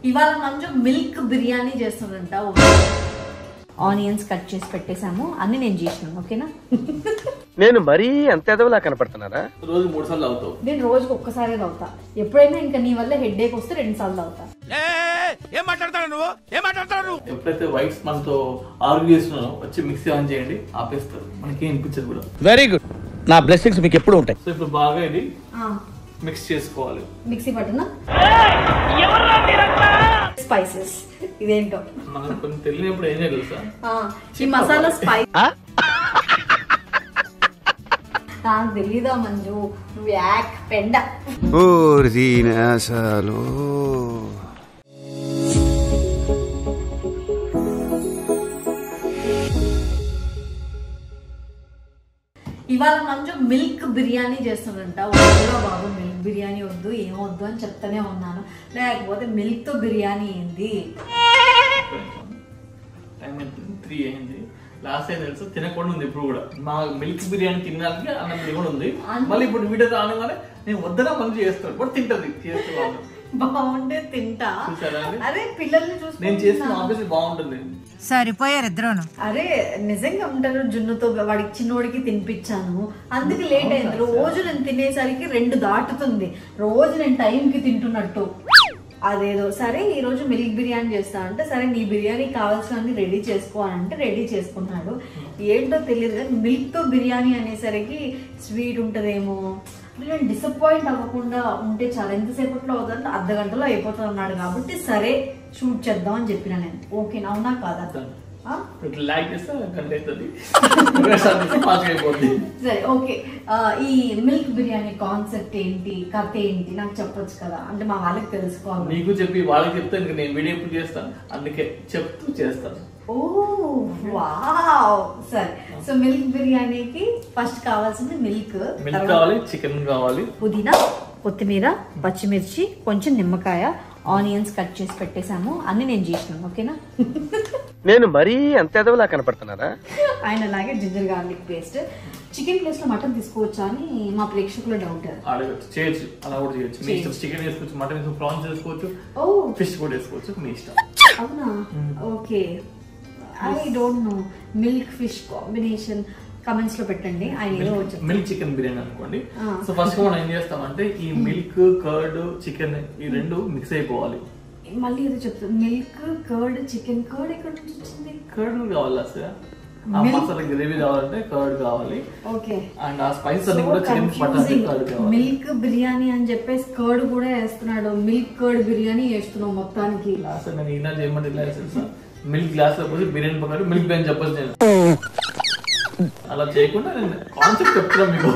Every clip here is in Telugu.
ఇవాళ మంజు మిల్క్ బిర్యానీ చేస్తుందంట. ఆనియన్స్ కట్ చేసి పెట్టేసాము, అన్ని నేను చేసినాను. ఓకేనా? నేను మరీ అంత ఎదవలా కనపడుతున్నారా? రోజు 3 సార్లు తాగుతావు. నేను రోజుకి ఒక్కసారి తాగుతా. ఎప్పుడైనా ఇంకా నీ వల్ల హెడ్ వస్తే 2 సార్లు తాగుతా. ఎప్పుడైతే వైఫ్స్ మనతో ఆర్గ్యూ చేస్తున్నారో వచ్చి మిక్సీ ఆన్ చేయండి, ఆపేస్తారు. మనకి అనిపించదు కూడా. Very good. నా బ్లెస్సింగ్స్ మీకు ఎప్పుడు ఉంటాయి. సో ఇప్పుడు బాగా ఇది మిక్స్ చేసుకోవాలి. మిక్సీ పట్టునా స్పైసెస్ ఇదేంటో మనకు కొంచెం తెలియనప్పుడు ఏం తెలుసా, ఈ మసాలా స్పైస్ నాకు తెలీదా మంజు, నువ్వు యాక్ పెండ. ఇవాళ మంజు మిల్క్ బిర్యానీ చేస్తుందంట. వద్దురా బాబు, మిల్క్ బిర్యానీ వద్దు, ఏమొద్దు అని చెప్తానే ఉన్నాను. లేకపోతే మిల్క్ తో బిర్యానీ ఏంది? టైం 3 అయింది. లాస్ట్ టైం తెలుసు తినకుండా ఉంది. ఇప్పుడు కూడా మా మిల్క్ బిర్యానీ తినడానికి అన్నం కూడా ఉంది. మళ్ళీ ఇప్పుడు వీడియో రాగానే నేను వద్దరా మంచి చేస్తాడు, బట్ తింటది. చేస్తాను బాగుంటే తింటా. అరే పిల్లల్ని చూసి నేను చేసిన ఆబ్వియస్లీ బాగుంటుంది. సరిపోయారు ఇద్దరును. అరే నిజంగా ఉంటారు. జున్నుతో వాడికి చిన్నోడికి తినిపించాను, అందుకే లేట్ అయింది. రోజు నేను తినేసరికి 2 దాటుతుంది. రోజు నేను టైంకి తింటున్నట్టు అదేదో. సరే ఈ రోజు మిల్క్ బిర్యానీ చేస్తా అంటే, సరే నీ బిర్యానీ కావాల్సినవి రెడీ చేసుకో అని అంటే రెడీ చేసుకున్నాడు. ఏంటో తెలియదు కానీ మిల్క్ తో బిర్యానీ అనేసరికి స్వీట్ ఉంటదేమో, నేను డిసప్పాయింట్ అవ్వకుండా ఉంటే చాలా. ఎంతసేపట్లో అవుతుందంటే అర్ధగంటలో అయిపోతుంది అన్నాడు కాబట్టి సరే షూట్ చేద్దాం అని చెప్పిన నేను. ఓకే అవునా కాదా? సరే ఓకే. ఈ మిల్క్ బిర్యానీ కాన్సెప్ట్ ఏంటి, కథ ఏంటి నాకు చెప్పొచ్చు కదా, అంటే మా వాళ్ళకి తెలుసుకోవాలి. నీకు చెప్పి వాళ్ళకి చెప్తే నేను వీడియో ఎప్పుడు చేస్తాను, అందుకే చెప్తూ చేస్తాను. ఓ వావ్. సరే సో మిల్క్ బిర్యానీకి ఫస్ట్ కావాల్సింది మిల్క్ కావాలి, చికెన్ కావాలి, పుదీనా, కొత్తిమీర, పచ్చిమిర్చి, కొంచెం నిమ్మకాయ, ఆనియన్స్ కట్ చేసి పెట్టేసాము, అన్ని నేను చేసినాను. ఓకేనా? నేను మరీ అంత ఎదవలా కనపడుతున్నారా? ఆయన అలాగే ginger garlic paste. Chicken place లో మటన్ తీసుకోవచ్చా అని మా ప్రేక్షకుల డౌట్. చేయొచ్చు, అలా కూడా చేయొచ్చు. మీ ఇష్టం. చికెన్ వేసుకోవచ్చు, మటన్ వేసుకోవచ్చు, ప్రాన్స్ వేసుకోవచ్చు, ఫిష్ కూడా వేసుకోవచ్చు, మీ ఇష్టం. అవునా? Okay. I don't know. Milk fish combination comments లో పెట్టండి. మిల్క్ చికెన్ బిర్యానీ అనుకోండి. సో ఫస్ట్ మనం ఏం చేస్తామంటే ఈ మిల్క్, కర్డ్, చికెన్ ఈ 2 మిక్స్ అయిపోవాలి. మళ్ళీ ఏదో చెప్తాను. Milk, curd, chicken. కర్డ్ ఎక్కడ నుంచి వచ్చింది? కర్డ్ కావాలి అసలు. ఆ మసాలా గ్రేవీ కావాలంటే కర్డ్ కావాలి. ఓకే. అండ్ ఆ స్పైస్ అన్ని కూడా చికెన్ పట్టాలి. కర్డ్ కావాలి. మిల్క్ బిర్యానీ అని చెప్పేసి కర్డ్ కూడా వేస్తున్నాడు. మిల్క్ కర్డ్ బిర్యానీ వేస్తున్నావు మొత్తానికి. అసలు నేను ఇలా చేయమంటే ఇలా తెలుసా, మిల్క్ గ్లాస్ లో పోసి బిర్యానీ పక్కన మిల్క్ బిర్యానీ చెప్పచ్చు. నేను అలా చేయకుండా నేను కాన్సెప్ట్ చెప్తున్నా మీకు.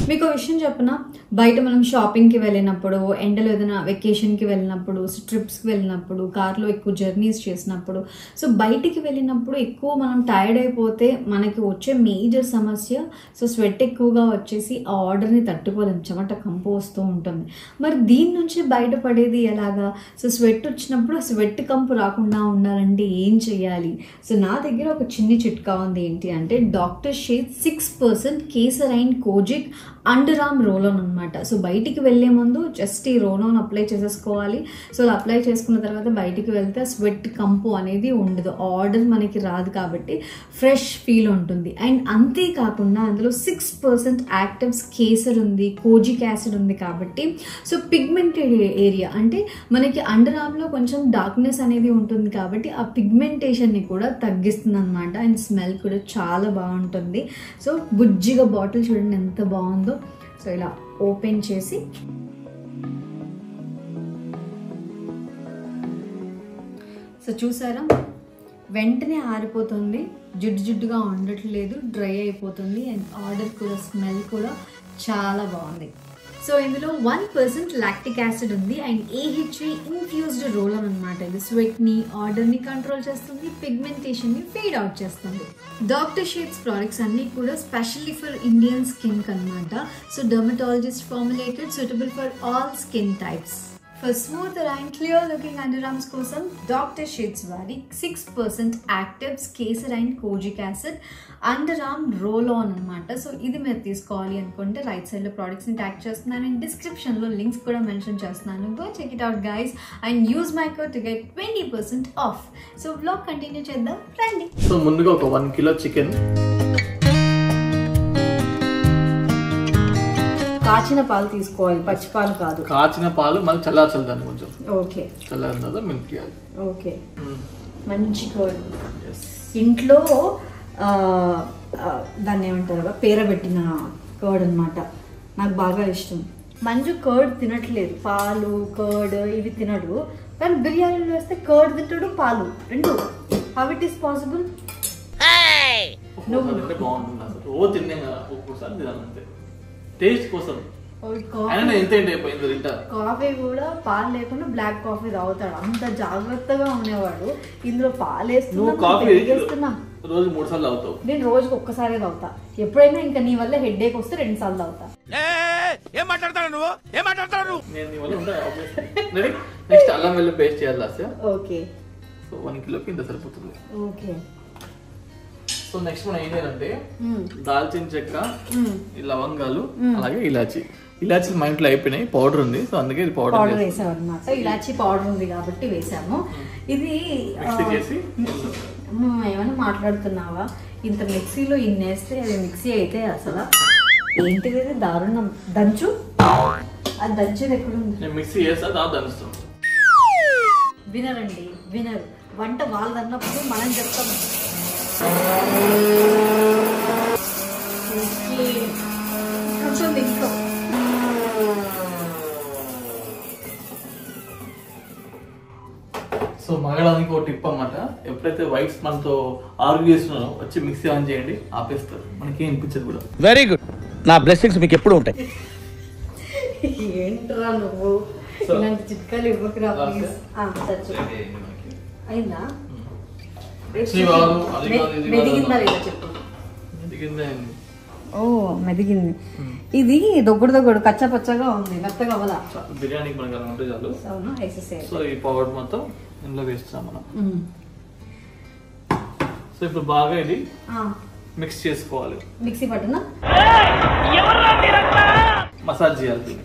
మీకు విషయం చెప్పనా, బయట మనం షాపింగ్ కి వెళ్ళినప్పుడు, ఎండలో ఏదైనా వెకేషన్ కి వెళ్ళినప్పుడు, ట్రిప్స్ కి వెళ్ళినప్పుడు, కార్లో ఎక్కువ జర్నీస్ చేసినప్పుడు, సో బయటికి వెళ్ళినప్పుడు ఎక్కువ మనం టైర్డ్ అయిపోతే మనకి వచ్చే మేజర్ సమస్య సో స్వెట్ ఎక్కువగా వచ్చేసి ఆ ఆర్డర్ని తట్టుకోలేం, చెమట కంపు వస్తూ ఉంటుంది. మరి దీని నుంచి బయటపడేది ఎలాగా? సో స్వెట్ వచ్చినప్పుడు స్వెట్ కంపు రాకుండా ఉండాలంటే ఏం చేయాలి? సో నా దగ్గర ఒక చిన్ని చిట్కా ఉంది. ఏంటి అంటే డాక్టర్ షేడ్ 6% కేసరైన్ kojic underarm roll on అనమాట. సో బయటికి వెళ్ళే ముందు జస్ట్ ఈ రోల్ ఆన్ అప్లై చేసేసుకోవాలి. సో అప్లై చేసుకున్న తర్వాత బయటికి వెళ్తే స్వెట్ కంపు అనేది ఉండదు, ఆర్డర్ మనకి రాదు కాబట్టి ఫ్రెష్ ఫీల్ ఉంటుంది. అండ్ అంతేకాకుండా అందులో 6% యాక్టివ్స్ కేసర్ ఉంది, కోజిక్ యాసిడ్ ఉంది కాబట్టి సో పిగ్మెంటెడ్ ఏరియా అంటే మనకి అండర్ ఆర్మ్లో కొంచెం డార్క్నెస్ అనేది ఉంటుంది కాబట్టి ఆ పిగ్మెంటేషన్ని కూడా తగ్గిస్తుంది అనమాట. అండ్ స్మెల్ కూడా చాలా బాగుంటుంది. సో బుజ్జిగా బాటిల్ చూడండి ఎంత బాగుందో. సో ఇలా ఓపెన్ చేసి సో చూసారా, వెంటనే ఆరిపోతుంది, జిడ్డు జిడ్డుగా ఉండట్లేదు, డ్రై అయిపోతుంది. అండ్ ఆర్డర్ కూడా స్మెల్ కూడా చాలా బాగుంది. సో ఇందులో 1% లాక్టిక్ యాసిడ్ ఉంది అండ్ AHA ఇన్ఫ్యూజ్డ్ రోల్ అనమాట. ఇది స్వెట్ని, ఆర్డర్ని కంట్రోల్ చేస్తుంది, పిగ్మెంటేషన్ని ఫేడ్ అవుట్ చేస్తుంది. డాక్టర్ షేడ్స్ ప్రోడక్ట్స్ అన్నీ కూడా స్పెషల్లీ ఫర్ ఇండియన్ స్కిన్ అనమాట. So dermatologist formulated, suitable for all skin types. For smoother and clear looking underarms కోసం డాక్టర్ షీట్స్ వారి 6% యాక్టివ్ కేసరైన్ kojic acid underarm roll on అనమాట. సో ఇది మీరు తీసుకోవాలి అనుకుంటే రైట్ సైడ్లో ప్రోడక్ట్స్ని ట్యాగ్ చేస్తున్నాను అండ్ డిస్క్రిప్షన్లో లింక్స్ కూడా మెన్షన్ చేస్తున్నాను. Go check it out guys and use my code to get 20% off. So vlog continue చేద్దాం రండి. సో ముందుగా ఒక 1 కిలో చికెన్, కాచిన పాలు తీసుకోవాలి, పచ్చి పాలు కాదు. కాచిన పాలు మళ్ళీ చల్లార్చాలి దాన్ని కొంచెం. ఓకే, చల్లారిన తర్వాత మిల్క్ ఇవ్వాలి. ఓకే, మంచి కర్డ్. ఇంట్లో దాన్ని ఏమంటారు, పేరబెట్టిన కర్డ్ అనమాట. నాకు బాగా ఇష్టం. మంజు కర్డ్ తినట్లేదు, పాలు కర్డ్ ఇవి తినడు, కానీ బిర్యానీలో వేస్తే కర్డ్ తింటాడు, పాలు రెండు. How it is possible? బాగుంటుంది అసలు. ఓ తిన్నాం కదా, ఒక్కోసారి తినాలంటే టేస్ట్ కోసం. కాఫీ కూడా పాలు లేకుండా బ్లాక్ కాఫీ తాగుతాడు, అంత జాగ్రత్తగా ఉండేవాడు. ఇందులో పాలు వేస్తున్నా. రోజు 3 సార్లు తాగుతావు? నేను రోజుకి ఒక్కసారి తాగుతా. ఎప్పుడైనా ఇంకా నీ వల్ల హెడ్ఏక్ వస్తే 2 సార్లు తాగుతా. నెక్స్ట్ అల్లం వెల్లుల్లి పేస్ట్ చేయాలి. ఓకే, సో 1 కిలోకి ఇంత సరిపోతుంది. ఓకే. సో నెక్స్ట్ మనం ఏం చేయాలంటే దాల్చిన చెక్క, ఈ లవంగాలు, అలాగే ఇలాచి. ఇలాచి మా ఇంట్లో అయిపోయినాయి, పౌడర్ ఉంది, సో అందుకే ఇది పౌడర్ వేసాం అనమాట. ఇలాచి పౌడర్ ఉంది కాబట్టి వేసాము. ఇది ఏమైనా మాట్లాడుతున్నావా? ఇంత మిక్సీలో ఇన్నేస్తే అది మిక్సీ అయితే అసలు ఏంటిది, దారుణం. దంచు, అది దంచేది ఎక్కడుంది? మిక్సీ చేస్తా, దంచుతాం. వినరండి, వినరు. వంట వాళ్ళు అన్నప్పుడు మనం చెప్తాం. ఇంట్లో సో మగడానికి ఒక టిప్ అన్నమాట. ఎప్పుడైతే వైఫ్స్ మనతో ఆర్గ్యూ చేస్తున్నారో వచ్చి మిక్సీ ఆన్ చేయండి, ఆపేస్తారు, మనకి అనిపించదు కూడా. వెరీ గుడ్, నా బ్లెస్సింగ్స్ మీకు ఎప్పుడు ఉంటాయి. ఏంట్రా నువ్వు ఇలాంటి చిట్కాలు ఇవ్వకురా ప్లీజ్. అయిందా? మెదిగిందా లేదా చెప్పు. ఓ మెదిగింది. ఇది దొగ్గుడు కచ్చా పచ్చగా ఉంది, మెత్తగా అవ్వదా? బిర్యానీకి మనకి అలా ఉంటే చాలు. సో ఈ పౌడర్ మొత్తం ఇందులో వేస్తాం మనం. సో ఇప్పుడు బాగా ఇది మిక్స్ చేసుకోవాలి. మిక్సీ పట్టునా మసాజ్ చేయాలి.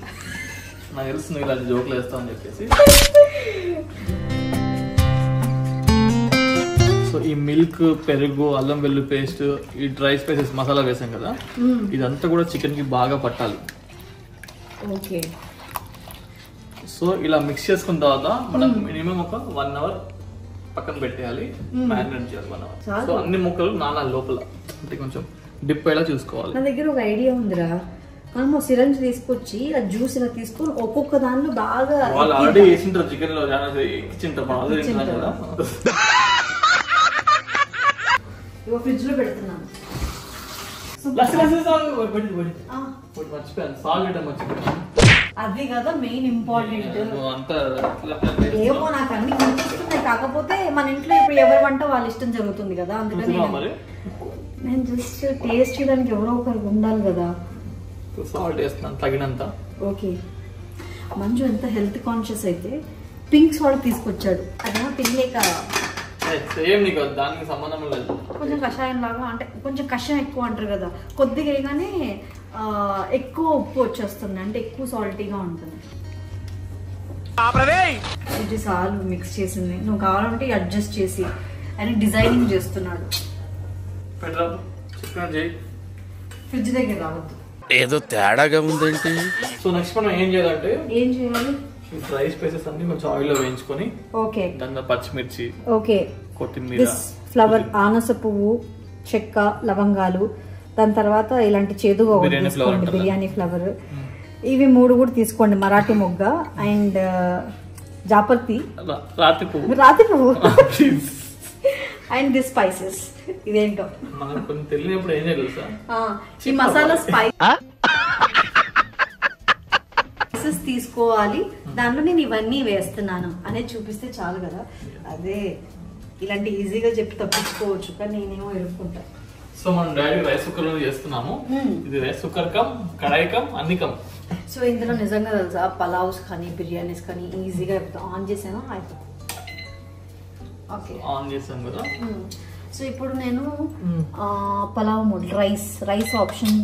నాకు తెలుసు నువ్వు ఇలాంటి జోకులు వేస్తావు అని చెప్పేసి. సో ఈ మిల్క్, పెరుగు, అల్లం వెల్లుల్లి పేస్ట్, ఈ డ్రై స్పైసెస్ మసాలా వేసాం కదా, ఇదంతా కూడా చికెన్ కి బాగా పట్టాలి. ఓకే. సో ఇలా మిక్స్ చేసుకున్న తర్వాత మనం మినిమం ఒక 1 అవర్ పక్కన పెట్టేయాలి, మ్యారినేట్ చేయాలి 1 అవర్. సో అన్ని ముక్కలు నానాలి లోపల, అంటే కొంచెం డిప్ అయ్యేలా చూసుకోవాలి. నా దగ్గర ఒక ఐడియా ఉందిరా, మనం సిరంజ్ తీసుకొచ్చి ఆ జ్యూస్ ఇలా తీసుకొని ఒక్కొక్క దానిలో బాగా వాళ్ళు ఆల్రెడీ వేసింటారు చికెన్ లో, ఇచ్చింటారు. ఫ్రిడ్జ్ లో పెడుతున్నాను. మర్చిపోయాను, సాల్ట్ మర్చిపోయాను. అది కదా మెయిన్ ఇంపార్టెంట్. ఏమో నాకు అన్ని కనిపిస్తున్నాయి, కాకపోతే మన ఇంట్లో ఇప్పుడు ఎవరి వంట వాళ్ళ ఇష్టం జరుగుతుంది కదా, అందుకని నేను జస్ట్ టేస్ట్ చేయడానికి ఎవరో ఒకరికి ఉండాలి కదా. సాల్ట్ వేస్తున్నాను తగినంత. ఓకే. మంజు ఎంత హెల్త్ కాన్షియస్ అయితే పింక్ సాల్ట్ తీసుకొచ్చాడు. అదేమో తినలేక సేమ్ నీకు దానికి సంబంధం లేదు. కొంచెం కషాయం లాగా, అంటే కొంచెం కషాయం ఎక్కువ అంటారు కదా, కొద్దిగా వేయగానే ఎక్కువ ఉప్పు వచ్చేస్తుంది, అంటే ఎక్కువ సాల్టీగా ఉంటుంది. ఇది చాలు మిక్స్ చేసింది. నువ్వు కావాలంటే అడ్జస్ట్ చేసి అని డిజైనింగ్ చేస్తున్నాడు. ఫ్రిడ్జ్ దగ్గర రావద్దు, ఏదో తేడాగా ఉందేంటి. సో నెక్స్ట్ మనం ఏం చేయాలంటే, ఏం చేయాలి, డ్రై స్పైసెస్ అన్ని కొంచెం ఆయిల్ లో వేయించుకొని, ఓకే, దాంట్లో పచ్చిమిర్చి, ఓకే, కొత్తిమీర, ఫ్లవర్, ఆనస పువ్వు, చెక్క, లవంగాలు, దాని తర్వాత ఇలాంటి చేదుగా బిర్యానీ ఫ్లవర్, ఇవి 3 కూడా తీసుకోండి. మరాఠీ మొగ్గ అండ్ జాపత్తి, రాతి పువ్వు అండ్ ది స్పైసెస్. ఇదేంటో మనకు కొంచెం తెలియనప్పుడు ఏం చేయాలి తెలుసా, ఈ మసాలా స్పైసెస్ తీసుకోవాలి, దాంట్లో నేను ఇవన్నీ వేస్తున్నాను అనేది చూపిస్తే చాలు కదా. అదే ఇలాంటి ఈజీగా చెప్పి తప్పించుకోవచ్చు, కానీ నేనేమో ఎరుపుకుంటా. సో మనం డైరెక్ట్ రైస్ కుక్కర్ లో చేస్తున్నాము. ఇది రైస్ కుక్కర్ కమ్, కడాయి కమ్, అన్ని కమ్. సో ఇందులో నిజంగా తెలుసా పలావ్స్ కానీ బిర్యానీస్ కానీ ఈజీగా ఆన్ చేసాను అయిపోతుంది. ఓకే ఆన్ చేసాం కదా. సో ఇప్పుడు నేను pulao mode rice option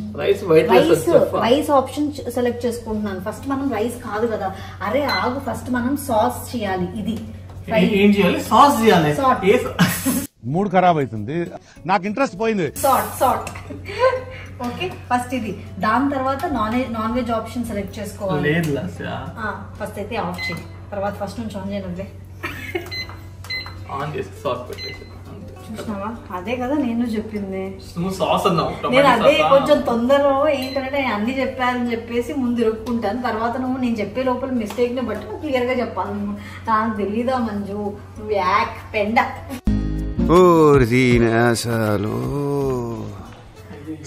rice option select చేసుకుంటున్నాను. ఫస్ట్ మనం రైస్ కాదు కదా, అరే ఆగు, ఫస్ట్ మనం సాస్ చేయాలి. ఇది ఏం చేయాలి? సాస్ చేయాలి. మూడ్ ఖరాబ్ అవుతుంది, నాకు ఇంట్రెస్ట్ పోయింది. సాట్ ఓకే ఫస్ట్ ఇది, దాని తర్వాత నాన్ వెజ్ ఆప్షన్ సెలెక్ట్ చేసుకోవాలి. ఫస్ట్ అయితే ఆఫ్ చేయి, తర్వాత ఫస్ట్ నుంచి ఆన్ చేయనులే. ఆన్ చేసి సాస్ పెట్టేసి చూసినావా, అదే కదా నేను చెప్పింది. సాస్ అన్నావు, నేను అదే కొంచెం తొందరలో ఏంటంటే నేను అన్ని చెప్పాలని చెప్పేసి ముందు ఇరుక్కుంటాను, తర్వాత నువ్వు నేను చెప్పే లోపల మిస్టేక్ ని బట్టి నువ్వు క్లియర్ గా చెప్పాలి. నాకు తెలీదా మంజు, నువ్వు యాక్ పెండ.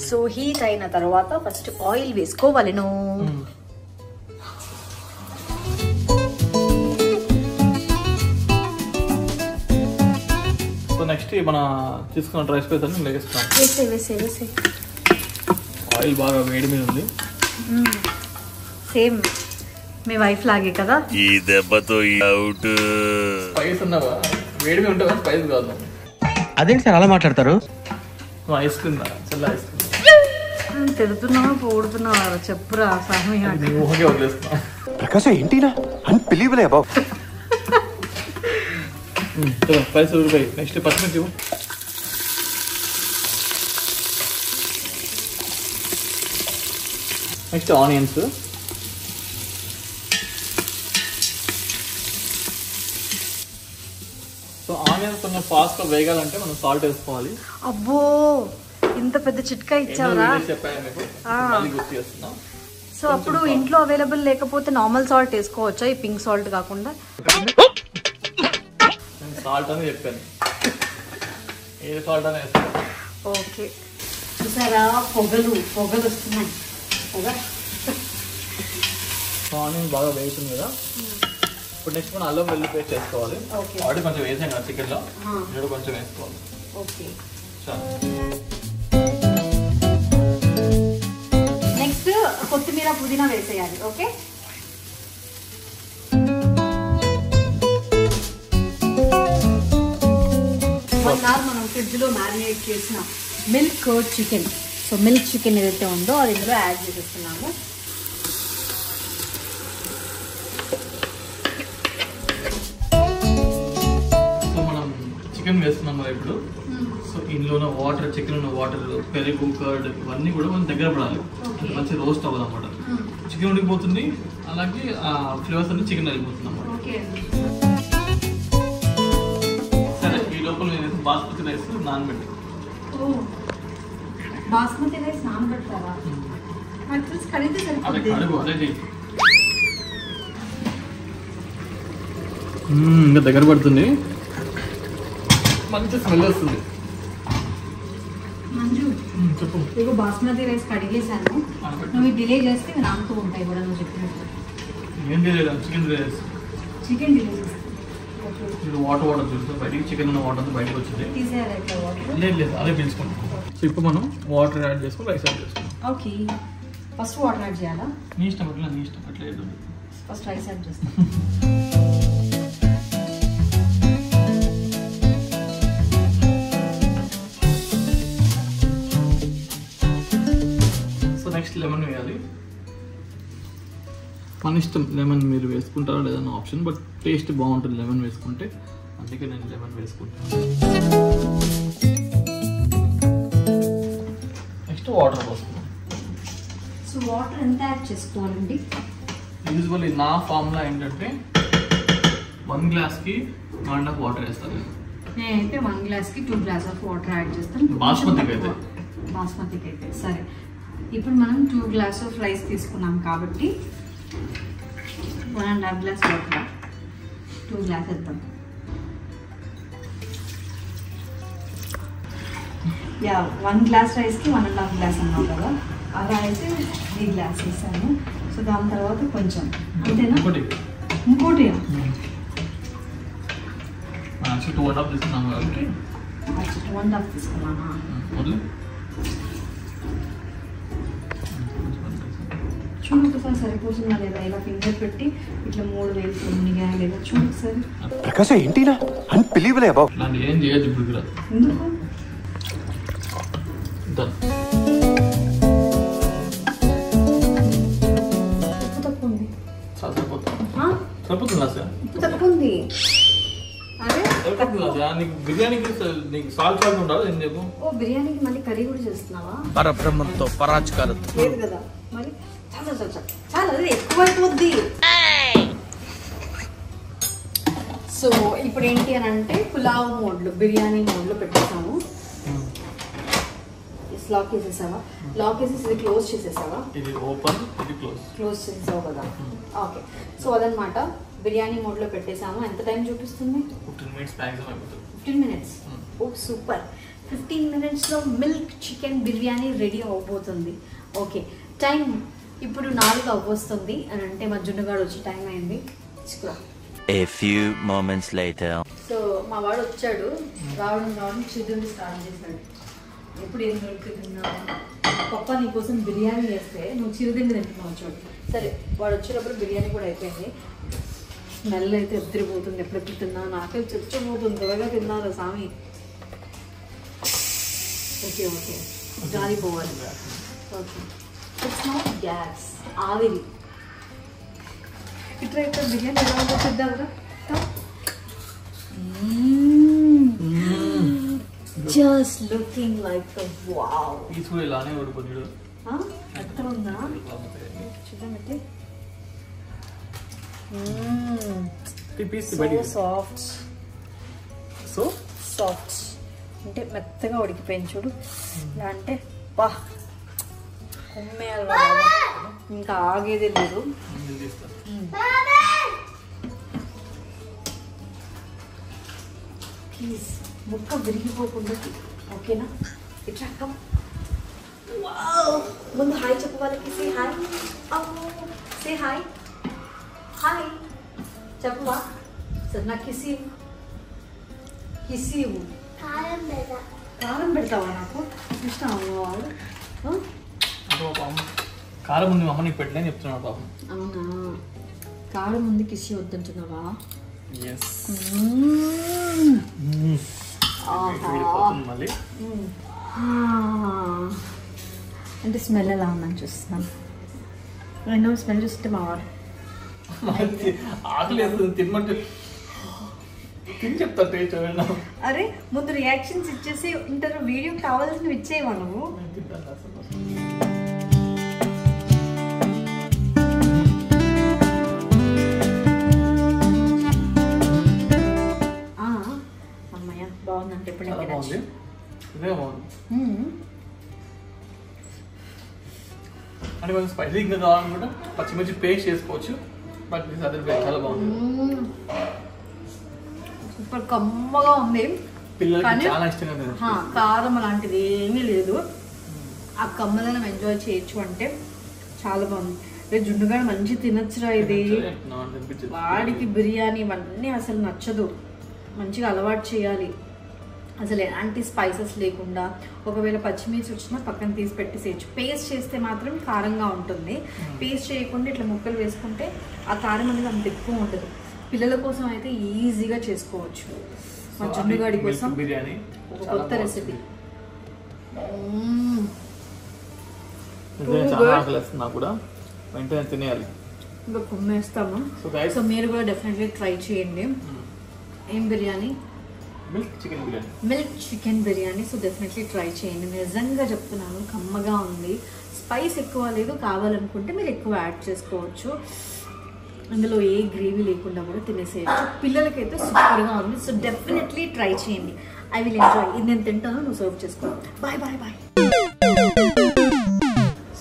సో హీట్ అయిన తర్వాత ఫస్ట్ ఆయిల్ వేసుకోవాలి. సో నెక్స్ట్ మన తీసుకున్న రైస్ పేస్ అన్ని వేస్తాం. వేసే ఆయిల్ బాగా వేడి మీద ఉంది. సేమ్ మీ వైఫ్ లాగే కదా. ఈ దెబ్బతో అవుట్. స్పైస్ ఉన్నావా? వేడి మీద ఉంటే స్పైస్ కాదు. అదేంటి సార్ అలా మాట్లాడతారు? ఐస్ క్రీమ్ చల్ల ఐస్ క్రీమ్ తిడుతున్నావా పోడుతున్నావా చెప్పురా సామి. ఊహకే వదిలేస్తున్నా. ప్రకాశ్ ఏంటినా అన్బిలీవబుల్ అబౌ. స్పైస్ ఉడిపోయి నెక్స్ట్ పచ్చిమిర్చి. Next onions. సో ఆనియన్స్ కొంచెం ఫాస్ట్ గా వేగాలంటే మనం సాల్ట్ వేసుకోవాలి. అబ్బో ఇంత పెద్ద చిట్కా ఇచ్చావరా? చెప్పాను మీకు, మళ్ళీ గుర్తు చేస్తున్నాం. సో అప్పుడు ఇంట్లో అవైలబుల్ లేకపోతే నార్మల్ సాల్ట్ వేసుకోవచ్చా, ఈ పింక్ సాల్ట్ కాకుండా? సాల్ట్ అని చెప్పాను, ఏది సాల్ట్ అని వేస్తాను. ఓకే చూసారా పొగలు వస్తున్నాయి కదా. ఆనియన్ బాగా వేగుతుంది కదా. ఇప్పుడు నెక్స్ట్ మనం అల్లం వెల్లుల్లి పేస్ట్ వేసుకోవాలి. ఆల్రెడీ కొంచెం వేసాం కదా చికెన్ లో, ఇప్పుడు కొంచెం వేసుకోవాలి. ఓకే చాలు. నెక్స్ట్ కొత్తిమీర పుదీనా వేసేయాలి. ఓకే 1 hour మనం ఫ్రిడ్జ్ లో మ్యారినేట్ చేసిన milk curd chicken. So milk chicken ఏదైతే ఉందో అది ఇందులో యాడ్ చేసేస్తున్నాము. సో మనం చికెన్ వేస్తున్నాం కదా ఇప్పుడు. సో ఇందులో ఉన్న వాటర్, చికెన్ ఉన్న వాటర్, పెరుగు, కర్డ్ ఇవన్నీ కూడా మనం దగ్గర పడాలి. మంచి రోస్ట్ అవ్వాలి అన్నమాట. చికెన్ ఉడికిపోతుంది, అలాగే ఆ ఫ్లేవర్స్ అన్ని చికెన్ వెళ్ళిపోతుంది అన్నమాట. సరే ఈ లోపల నేను బాస్మతి రైస్ నానబెట్టి. బాస్మతి రైస్ నానబెడతారా? అదే కడుగు, అదే చేయి. ఇంకా దగ్గర పడుతుంది, మంచి స్మెల్ వస్తుంది. మంజు చెప్పు. ఇగో బాస్మతి రైస్ కడిగేసాను, నువ్వు డిలే చేస్తే ఇవి నానుతూ ఉంటాయి కూడా నువ్వు చెప్పినట్టు. ఏం చేయలేదు, చికెన్ రైస్. చికెన్ డిలే చేస్తాను. వాటర్ చూస్తే బయటికి చికెన్ ఉన్న వాటర్ అంతా బయటకు వచ్చింది. తీసేయాలి అయితే వాటర్? లేదు అదే పీల్చుకుంటాం. సో ఇప్పుడు మనం వాటర్ యాడ్ చేసుకుని రైస్ యాడ్ చేసుకుంటాం. ఓకే ఫస్ట్ వాటర్ యాడ్ చేయాలా? నీ ఇష్టం అట్లా, నీ ఇష్టం అట్లా లేదు. ఫస్ట్ రైస్ యాడ్ చేస్తాం. సో నెక్స్ట్ లెమన్ వేయాలి. మన ఇష్టం, లెమన్ మీరు వేసుకుంటారా లేదన్న ఆప్షన్, బట్ టేస్ట్ బాగుంటుంది లెమన్ వేసుకుంటే, అందుకే నేను లెమన్ వేసుకుంటాను. నెక్స్ట్ వాటర్ పోసుకుంటాం. సో వాటర్ ఎంత యాడ్ చేసుకోవాలండి? యూజువల్లీ నా ఫార్ములా ఏంటంటే 1 గ్లాస్కి 1.5 వాటర్ వేస్తాను. నేనైతే 1 గ్లాస్కి 2 గ్లాస్ ఆఫ్ వాటర్ యాడ్ చేస్తాను. బాస్మతికి అయితే సరే. ఇప్పుడు మనం 2 గ్లాస్ ఆఫ్ రైస్ తీసుకున్నాం కాబట్టి 1.5 గ్లాస్ వాటర్, 2 గ్లాస్ వేద్దాం. యా 1 గ్లాస్ రైస్కి 1.5 గ్లాస్ అన్నావు కదా, అలా అయితే 3 గ్లాస్ వేసాను. సో దాని తర్వాత కొంచెం అంతేనా? ఇంకోటి 2.5 తీసుకున్నాము కాబట్టి 2.5 తీసుకున్నానా? చూడు ఒకసారి సరిపోతుందా లేదా, ఇలా ఫింగర్ పెట్టి ఇట్లా 3 వేలు మునిగాయా లేదా చూడు ఒకసారి. ప్రకాశం ఏంటినా అన్బిలీవబుల్ అబౌ. నన్ను ఏం చేయొచ్చు ఇప్పుడు రాదు. ఎందుకు ఉప్పు తక్కువ ఉంది. చాలా సరిపోతుంది. ఆ? సరిపోతుందా సార్? ఉప్పు తక్కువ ఉంది. అరే సరిపోతుందా సార్? నీకు బిర్యానీకి నీకు సాల్ట్ ఉండాలి ఏం చెప్పు. ఓ బిర్యానీకి మళ్ళీ కర్రీ కూడా చేస్తున్నావా? పరబ్రహ్మంతో పరాజకాలతో లేదు కదా మరి. చాలా చాలా చాలా చాలా అది ఎక్కువ అయిపోద్ది. సో ఇప్పుడు ఏంటి అని అంటే పులావ్ మోడ్లో బిర్యానీ మోడ్లో పెట్టేసాము. లాక్ వేసేసావా? లాక్ వేసేసి ఇది క్లోజ్ చేసేసావా? ఇది ఓపెన్, ఇది క్లోజ్ చేసేసావు కదా. ఓకే సో అదనమాట బిర్యానీ మోడ్లో పెట్టేసాము. ఎంత టైం చూపిస్తుంది? 15 minutes మ్యాక్సిమం అయిపోతుంది. 15 minutes. ఓ సూపర్. 15 minutesలో మిల్క్ చికెన్ బిర్యానీ రెడీ అవబోతుంది. ఓకే టైం ఇప్పుడు 4 అవ్వొస్తుంది అని అంటే మా జున్నుగాడు వచ్చి టైం అయింది. A few moments later. So మా వాడు వచ్చాడు. రావడం చిదుని స్టార్ట్ చేశాడు. ఎప్పుడు ఏం దొరుకుతున్నా పప్ప నీకోసం బిర్యానీ చేస్తే నువ్వు చిరుదిండి తింటున్నావు చూడు. సరే వాడు వచ్చేటప్పుడు బిర్యానీ కూడా అయిపోయింది. స్మెల్ అయితే ఎత్తిరిపోతుంది. ఎప్పుడెప్పుడు తిన్నా నాకే చచ్చిపోతుంది. త్వరగా తిన్నారా స్వామి. ఓకే ఓకే గాలి పోవాలి. ఓకే ఇట్స్ నాట్ గ్యాస్, ఆవిరి. ఇట్లా ఇక్కడ బిర్యానీ ఎలా ఉందో చూద్దాంరా. Just looking like wow. Piece కూడా ఇలానే ఉడిపోతుంది. ఎక్కడ ఉందా చూద్దాం. సాఫ్ట్ సో సాఫ్ట్ అంటే మెత్తగా ఉడికిపోయింది చూడు. ఇలా అంటే వా కొమ్మేయాలి. ఇంకా ఆగేదే లేదు. ప్లీజ్ ముక్క విరిగిపోకుండా ఓకేనా. ఇట్లా కమ్. ముందు హాయ్ చెప్పు వాళ్ళకి. Say hi. Say hi. Hi చెప్పవా? సరే నాకు కిసి ఇవ్వు. కారం పెడతావా? నాకు ఇష్టం. కారం ఉంది అమ్మ నీకు పెట్టలేని చెప్తున్నాడు పాపం. అవునా కారం ఉంది కిసి వద్దంటున్నావా? మళ్ళీ అంటే స్మెల్ ఎలా ఉందని చూస్తున్నాను. నేను స్మెల్ చూస్తే మా వాడు ఆకలి వేస్తుంది తినమంటే తిని చెప్తా టేస్ట్. అరే ముందు రియాక్షన్స్ ఇచ్చేసి ఇంటర్ వీడియో కావాల్సినవి ఇచ్చేవా నువ్వు? అమ్మయ్య బాగుందంటే ఇప్పుడు బాగుంది. ఇదే బాగుంది అంటే కొంచెం స్పైసీ ఇంకా కావాలనుకుంటే పచ్చిమిర్చి పేస్ట్ చేసుకోవచ్చు. బట్ దిస్ అదర్ వే చాలా బాగుంది. సూపర్ కమ్మగా ఉంది. పిల్లలకి చాలా ఇష్టంగా తింటారు. కారం అలాంటిది ఏమీ లేదు. ఆ కమ్మదనం ఎంజాయ్ చేయొచ్చు అంటే చాలా బాగుంది. రేపు జున్నుగాడు మంచి తినచ్చురా. ఇది వాడికి బిర్యానీ ఇవన్నీ అసలు నచ్చదు. మంచిగా అలవాటు చేయాలి. అసలు ఎలాంటి స్పైసెస్ లేకుండా ఒకవేళ పచ్చిమిర్చి వచ్చినా పక్కన తీసి పెట్టేసేయచ్చు. పేస్ట్ చేస్తే మాత్రం కారంగా ఉంటుంది. పేస్ట్ చేయకుండా ఇట్లా ముక్కలు వేసుకుంటే ఆ కారం అనేది అంత ఎక్కువ ఉండదు. పిల్లల కోసం అయితే ఈజీగా చేసుకోవచ్చు. మా జున్నుగాడి కోసం బిర్యానీ ఒక కొత్త రెసిపీ. నాకు కూడా వెంటనే తినేయాలి. ఇంకా కుమ్మేస్తాము. సో మీరు కూడా డెఫినెట్లీ ట్రై చేయండి. ఏం biryani? Milk chicken biryani. So definitely try చేయండి. నిజంగా చెప్తున్నాను కమ్మగా ఉంది. స్పైస్ ఎక్కువ లేదు. కావాలనుకుంటే మీరు ఎక్కువ యాడ్ చేసుకోవచ్చు. అందులో ఏ గ్రేవీ లేకుండా కూడా తినేసేయచ్చు. పిల్లలకైతే సూపర్గా ఉంది. సో డెఫినెట్లీ ట్రై చేయండి. I will enjoy. ఇది నేను తింటాను, నువ్వు సర్వ్ చేసుకో. Bye bye bye.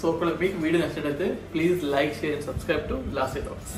సో ఒకవేళ మీకు వీడియో నచ్చినట్లయితే please like, share and subscribe to last talks.